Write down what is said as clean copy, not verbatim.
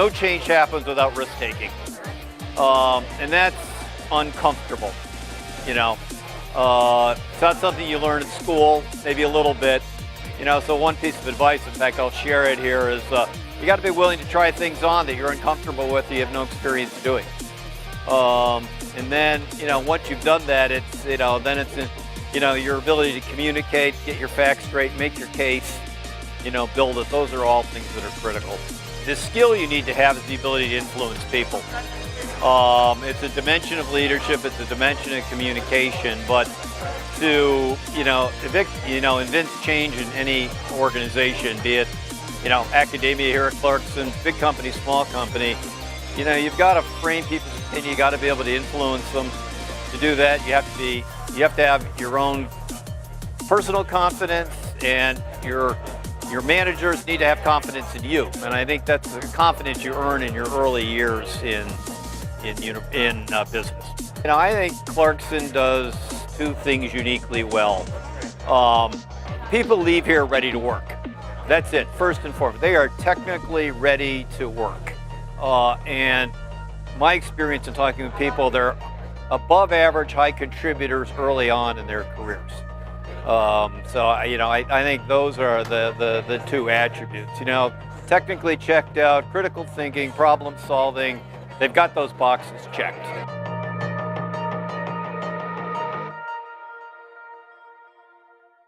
no change happens without risk taking. And that's uncomfortable, you know. It's not something you learn in school, maybe a little bit. You know, so one piece of advice, in fact, I'll share it here, is you got to be willing to try things on that you're uncomfortable with, that you have no experience doing. And then, you know, once you've done that, it's, you know, then it's, you know, your ability to communicate, get your facts straight, make your case, you know, build it. Those are all things that are critical. The skill you need to have is the ability to influence people. It's a dimension of leadership, it's a dimension of communication, but to, you know, evince change in any organization, be it, you know, academia here at Clarkson, big company, small company, you know, you've got to frame people's opinion, you got to be able to influence them. To do that, you have to have your own personal confidence, and your managers need to have confidence in you. And I think that's the confidence you earn in your early years in business. You know, I think Clarkson does two things uniquely well. People leave here ready to work. That's it, first and foremost. They are technically ready to work. And my experience in talking with people, they're above average high contributors early on in their careers. So, you know, I think those are the two attributes. You know, technically checked out, critical thinking, problem solving, they've got those boxes checked.